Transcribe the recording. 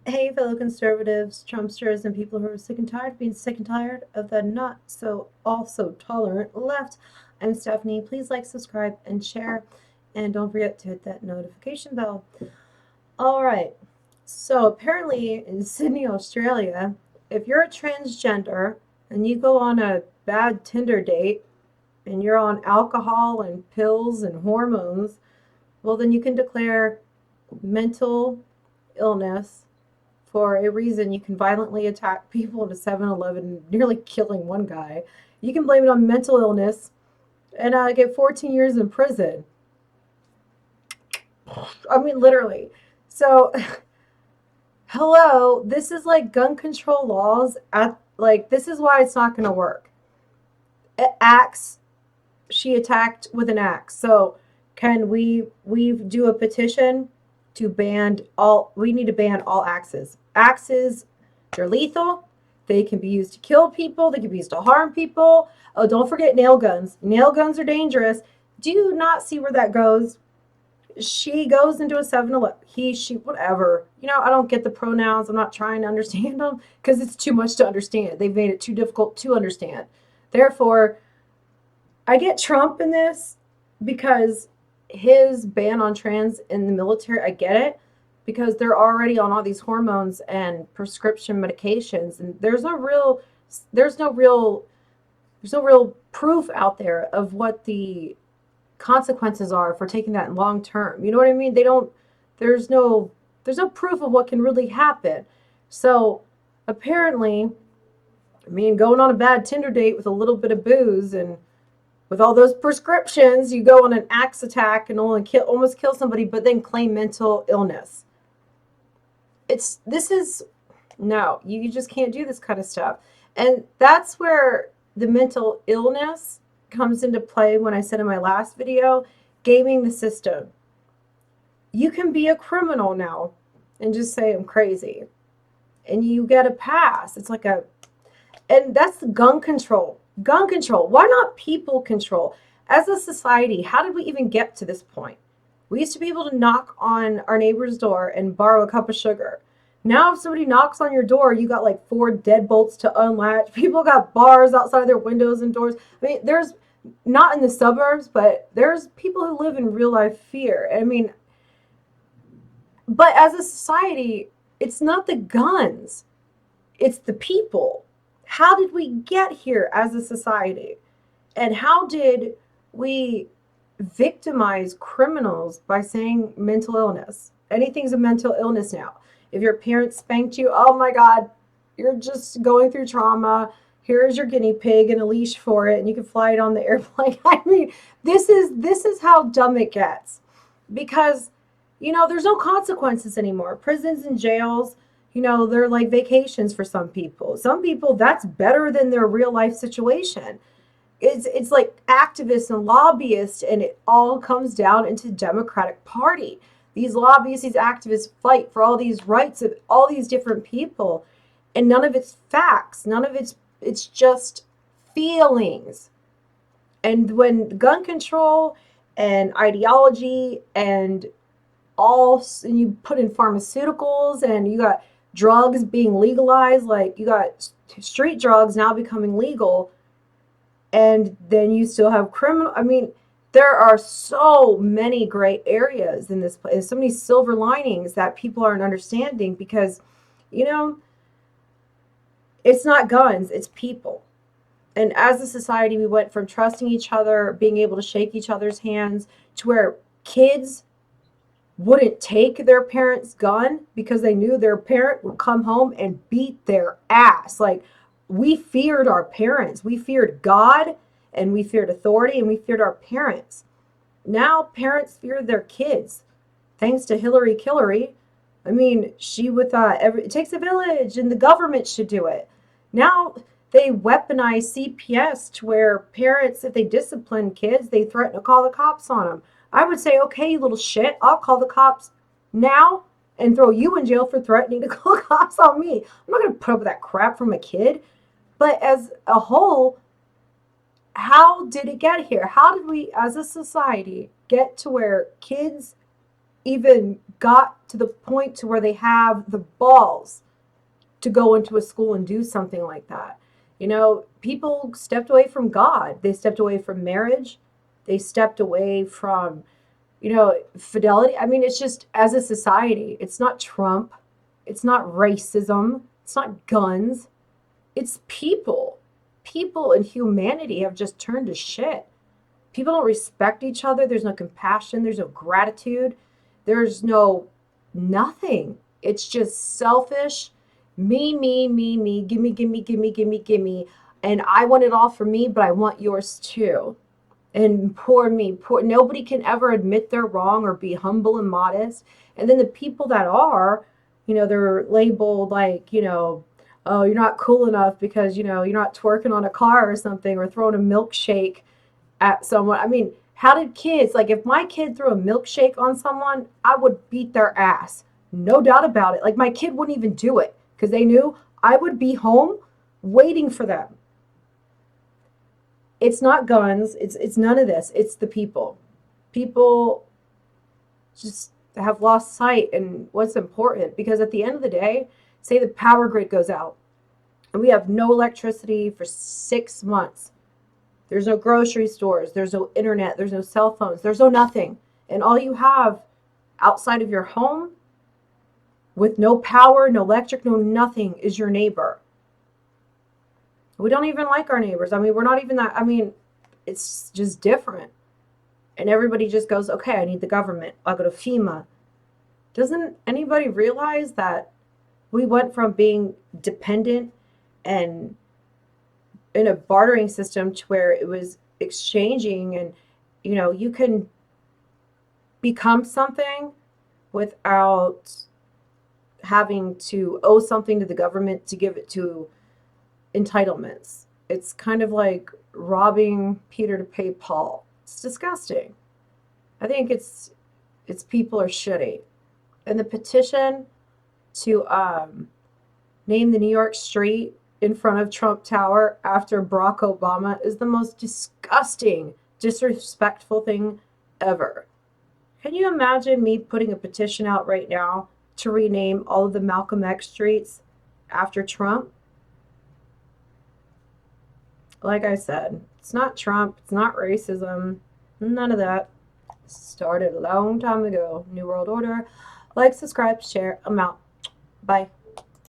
Hey, fellow conservatives, Trumpsters, and people who are sick and tired of being sick and tired of the not so also tolerant left. I'm Stephanie. Please like, subscribe, and share. And don't forget to hit that notification bell. All right. So, apparently, in Sydney, Australia, if you're a transgender and you go on a bad Tinder date and you're on alcohol and pills and hormones, well, then you can declare mental illness for a reason. You can violently attack people at a 7-Eleven, nearly killing one guy. You can blame it on mental illness and get 14 years in prison. I mean, literally. So, hello, this is like gun control laws. This is why it's not going to work. Axe, she attacked with an axe. So, can we do a petition to ban all? We need to ban all axes. Axes, they're lethal. They can be used to kill people. They can be used to harm people. Oh, don't forget nail guns. Nail guns are dangerous. Do you not see where that goes? She goes into a 7-Eleven. He, she, whatever. I don't get the pronouns. I'm not trying to understand them because it's too much to understand. They've made it too difficult to understand. Therefore, I get Trump in this because his ban on trans in the military, I get it because they're already on all these hormones and prescription medications, and there's no real there's no real proof out there of what the consequences are for taking that long term. You know what I mean? They don't there's no there's no proof of what can really happen. So apparently, I mean, going on a bad Tinder date with a little bit of booze and with all those prescriptions, you go on an axe attack and almost kill somebody, but then claim mental illness. This is no, you just can't do this kind of stuff. And that's where the mental illness comes into play when I said in my last video, gaming the system. You can be a criminal now and just say I'm crazy. And you get a pass. And that's the gun control. Gun control. Why not people control? As a society, how did we even get to this point? We used to be able to knock on our neighbor's door and borrow a cup of sugar. Now, if somebody knocks on your door, you got like 4 deadbolts to unlatch. People got bars outside their windows and doors. I mean, there's not in the suburbs, but there's people who live in real life fear. I mean, but as a society, it's not the guns, it's the people. How did we get here as a society? And how did we victimize criminals by saying mental illness? Anything's a mental illness now. If your parents spanked you, oh my God, you're just going through trauma. Here's your guinea pig and a leash for it, and you can fly it on the airplane. I mean, this is how dumb it gets. Because, there's no consequences anymore. Prisons and jails, they're like vacations for some people. Some people, that's better than their real life situation. It's like activists and lobbyists, and it all comes down into Democratic Party. These lobbyists, these activists fight for all these rights of all these different people, and none of it's facts. None of it's just feelings. And when gun control and ideology and you put in pharmaceuticals and you got drugs being legalized, like you got street drugs now becoming legal, and then you still have criminal. I mean, there are so many gray areas in this place, so many silver linings that people aren't understanding because, you know, it's not guns, it's people. And as a society, we went from trusting each other, being able to shake each other's hands, to where kids wouldn't take their parent's gun because they knew their parent would come home and beat their ass. Like, we feared our parents. We feared God, and we feared authority, and we feared our parents. Now parents fear their kids, thanks to Hillary Killary. I mean, she with it takes a village, and the government should do it. Now they weaponize CPS to where parents, if they discipline kids, they threaten to call the cops on them. I would say, okay, you little shit, I'll call the cops now and throw you in jail for threatening to call the cops on me. I'm not going to put up with that crap from a kid. But as a whole, how did it get here? How did we, as a society, get to where kids even got to the point to where they have the balls to go into a school and do something like that. You know, people stepped away from God. They stepped away from marriage. They stepped away from, you know, fidelity. I mean, it's just as a society, it's not Trump. It's not racism. It's not guns. It's people. People and humanity have just turned to shit. People don't respect each other. There's no compassion. There's no gratitude. There's no nothing. It's just selfish. Me. Gimme. And I want it all for me, but I want yours too. And poor me. Poor. Nobody can ever admit they're wrong or be humble and modest. And then the people that are, you know, they're labeled like, you know, oh, you're not cool enough because, you know, you're not twerking on a car or something or throwing a milkshake at someone. I mean, how did kids, like if my kid threw a milkshake on someone, I would beat their ass. No doubt about it. Like my kid wouldn't even do it because they knew I would be home waiting for them. It's not guns. It's none of this. It's the people. People just have lost sight in what's important because at the end of the day, say the power grid goes out and we have no electricity for 6 months. There's no grocery stores. There's no internet. There's no cell phones. There's no nothing. And all you have outside of your home with no power, no electric, no nothing is your neighbor. We don't even like our neighbors. I mean, we're not even that. I mean, it's just different. And everybody just goes, okay, I need the government. I'll go to FEMA. Doesn't anybody realize that we went from being dependent and in a bartering system to where it was exchanging and, you know, you can become something without having to owe something to the government to give it to entitlements. It's kind of like robbing Peter to pay Paul. It's disgusting. I think it's people are shitty. And the petition to name the New York street in front of Trump Tower after Barack Obama is the most disgusting, disrespectful thing ever. Can you imagine me putting a petition out right now to rename all of the Malcolm X streets after Trump? Like I said, it's not Trump, it's not racism, none of that. Started a long time ago. New World Order. Like, subscribe, share. I'm out. Bye.